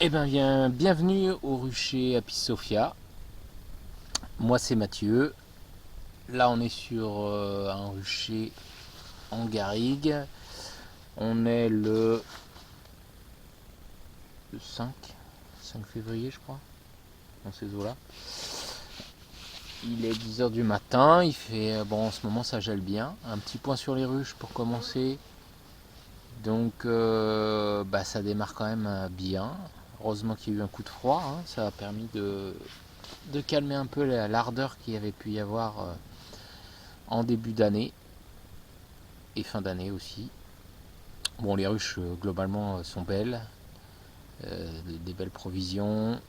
Eh bien, bienvenue au rucher Apis Sophia. Moi, c'est Mathieu. Là, on est sur un rucher en garrigue. On est le 5 février, je crois, dans ces eaux-là. Il est 10 h du matin. Il fait, bon, en ce moment, ça gèle bien. Un petit point sur les ruches pour commencer. Donc, ça démarre quand même bien. Heureusement qu'il y a eu un coup de froid, hein. Ça a permis de calmer un peu l'ardeur qu'il y avait pu y avoir en début d'année et fin d'année aussi. Bon, les ruches globalement sont belles, des belles provisions.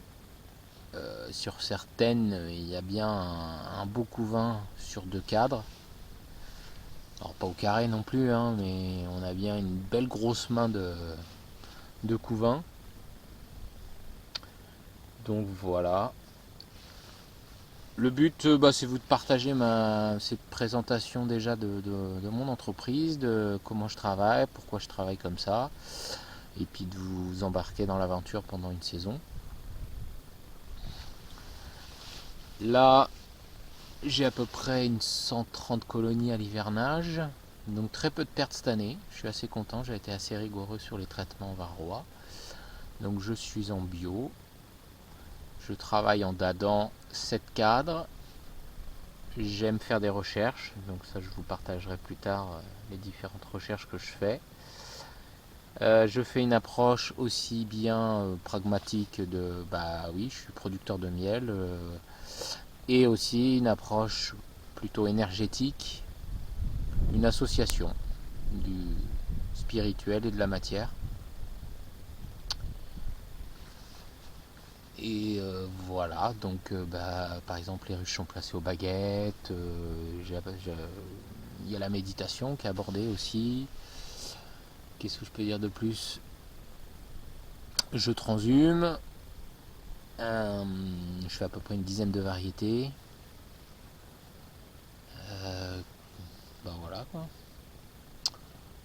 Sur certaines, il y a bien un beau couvain sur 2 cadres. Alors pas au carré non plus, hein, mais on a bien une belle grosse main de couvain. Donc voilà. Le but, c'est vous de partager cette présentation déjà de mon entreprise, de comment je travaille, pourquoi je travaille comme ça, et puis de vous embarquer dans l'aventure pendant une saison. Là, j'ai à peu près une 130 colonies à l'hivernage, donc très peu de pertes cette année. Je suis assez content, j'ai été assez rigoureux sur les traitements varroa. Donc je suis en bio, je travaille en dadant 7 cadres. J'aime faire des recherches, donc ça je vous partagerai plus tard les différentes recherches que je fais. Je fais une approche aussi bien pragmatique de bah oui, je suis producteur de miel, et aussi une approche plutôt énergétique, une association du spirituel et de la matière. Et voilà, donc par exemple les ruches sont placées aux baguettes, il y a la méditation qui est abordée aussi. Qu'est-ce que je peux dire de plus? Je transhume, je fais à peu près une dizaine de variétés. Voilà quoi.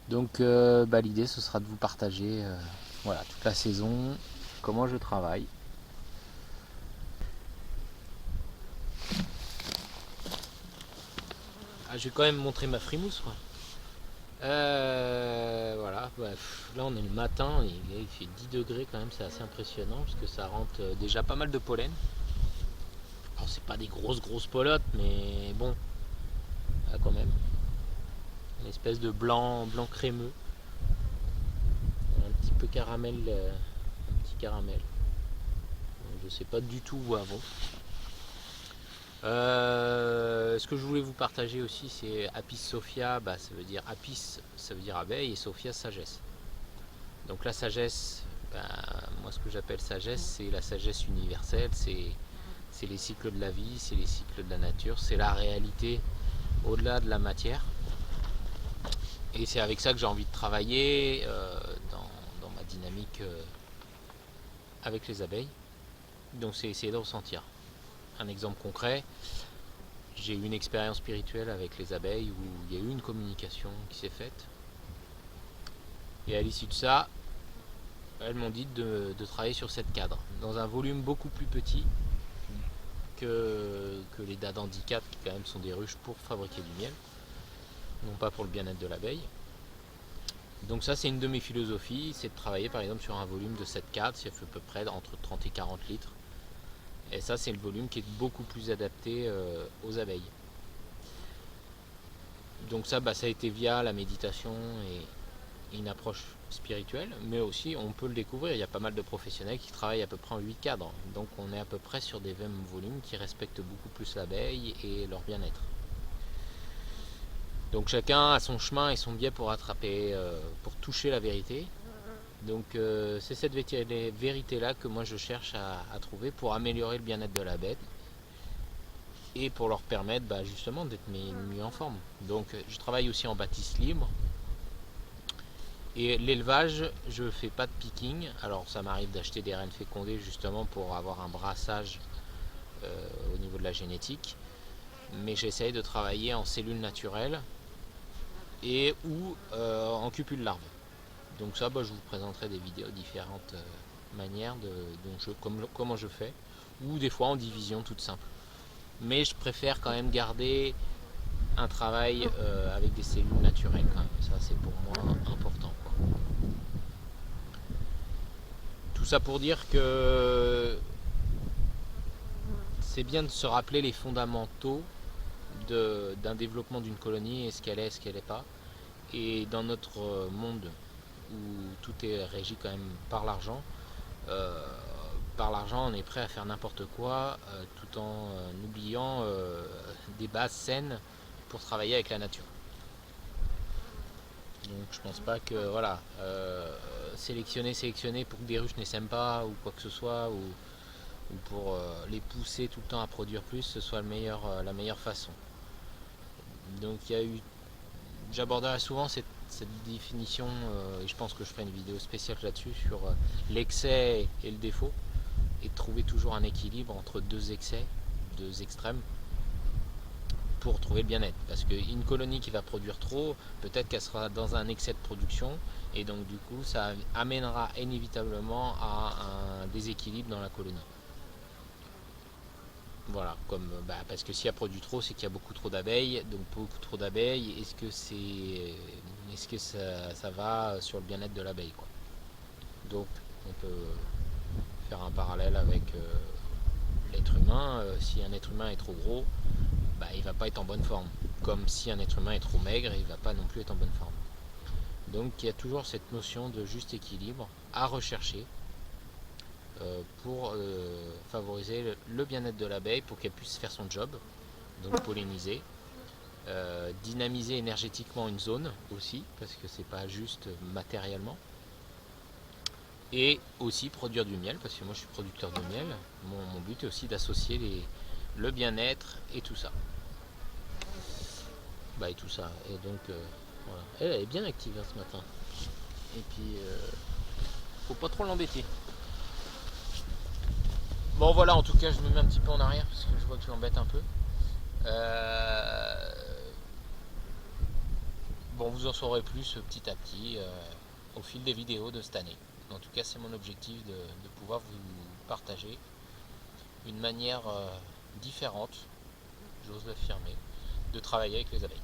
Donc l'idée ce sera de vous partager voilà, toute la saison, comment je travaille. Ah, je vais quand même montrer ma frimousse quoi. Voilà, là on est le matin, il fait 10 degrés quand même, c'est assez impressionnant parce que ça rentre déjà pas mal de pollen. Alors c'est pas des grosses pelotes, mais bon, là, quand même. Une espèce de blanc crémeux, un petit peu caramel, un petit caramel. Donc, je sais pas du tout où avant. Ce que je voulais vous partager aussi, c'est Apis Sophia, ça veut dire Apis, ça veut dire abeille, et Sophia, sagesse. Donc la sagesse, moi ce que j'appelle sagesse, c'est la sagesse universelle, c'est les cycles de la vie, c'est les cycles de la nature, c'est la réalité au-delà de la matière. Et c'est avec ça que j'ai envie de travailler dans ma dynamique avec les abeilles. Donc c'est essayer de ressentir. Un exemple concret, j'ai eu une expérience spirituelle avec les abeilles où il y a eu une communication qui s'est faite. Et à l'issue de ça, elles m'ont dit de travailler sur 7 cadres, dans un volume beaucoup plus petit que les dadas handicap, qui quand même sont des ruches pour fabriquer du miel, non pas pour le bien-être de l'abeille. Donc ça c'est une de mes philosophies, c'est de travailler par exemple sur un volume de 7 cadres, ça fait à peu près entre 30 et 40 litres. Et ça c'est le volume qui est beaucoup plus adapté aux abeilles. Donc ça, ça a été via la méditation et une approche spirituelle, mais aussi on peut le découvrir, il y a pas mal de professionnels qui travaillent à peu près en 8 cadres. Donc on est à peu près sur des mêmes volumes qui respectent beaucoup plus l'abeille et leur bien-être. Donc chacun a son chemin et son biais pour attraper, pour toucher la vérité. Donc c'est cette vérité-là que moi je cherche à trouver pour améliorer le bien-être de la bête et pour leur permettre justement d'être mieux en forme. Donc je travaille aussi en bâtisse libre. Et l'élevage, je ne fais pas de picking. Alors ça m'arrive d'acheter des rennes fécondées justement pour avoir un brassage au niveau de la génétique. Mais j'essaye de travailler en cellules naturelles ou en cupules larves. Donc ça, je vous présenterai des vidéos différentes manière comment je fais, ou des fois en division toute simple. Mais je préfère quand même garder un travail avec des cellules naturelles quand même. Ça c'est pour moi important, quoi. Tout ça pour dire que c'est bien de se rappeler les fondamentaux d'un développement d'une colonie, et ce qu'elle est, ce qu'elle n'est pas. Et dans notre monde où tout est régi quand même euh, par l'argent on est prêt à faire n'importe quoi tout en oubliant des bases saines pour travailler avec la nature. Donc je pense pas que voilà, sélectionner pour que des ruches n'essaiment pas ou quoi que ce soit, ou pour les pousser tout le temps à produire plus, ce soit la meilleure façon. Donc il y a eu, j'aborderai souvent cette définition, et je pense que je ferai une vidéo spéciale là-dessus sur l'excès et le défaut, et de trouver toujours un équilibre entre deux excès, deux extrêmes, pour trouver le bien-être. Parce qu'une colonie qui va produire trop, peut-être qu'elle sera dans un excès de production, et donc du coup ça amènera inévitablement à un déséquilibre dans la colonie. Voilà, parce que si elle produit trop, c'est qu'il y a beaucoup trop d'abeilles, donc beaucoup trop d'abeilles, est-ce que ça va sur le bien-être de l'abeille, quoi. Donc on peut faire un parallèle avec l'être humain. Si un être humain est trop gros, il va pas être en bonne forme. Comme si un être humain est trop maigre, il va pas non plus être en bonne forme. Donc il y a toujours cette notion de juste équilibre à rechercher pour favoriser le bien-être de l'abeille, pour qu'elle puisse faire son job, donc polliniser, dynamiser énergétiquement une zone aussi, parce que c'est pas juste matériellement, et aussi produire du miel, parce que moi je suis producteur de miel. Mon but est aussi d'associer le bien-être et tout ça. Et tout ça. Et donc voilà. Elle est bien active hein, ce matin. Et puis faut pas trop l'embêter. Bon voilà, en tout cas je me mets un petit peu en arrière parce que je vois que je l'embête un peu. Bon, vous en saurez plus petit à petit au fil des vidéos de cette année. En tout cas, c'est mon objectif de pouvoir vous partager une manière différente, j'ose l'affirmer, de travailler avec les abeilles.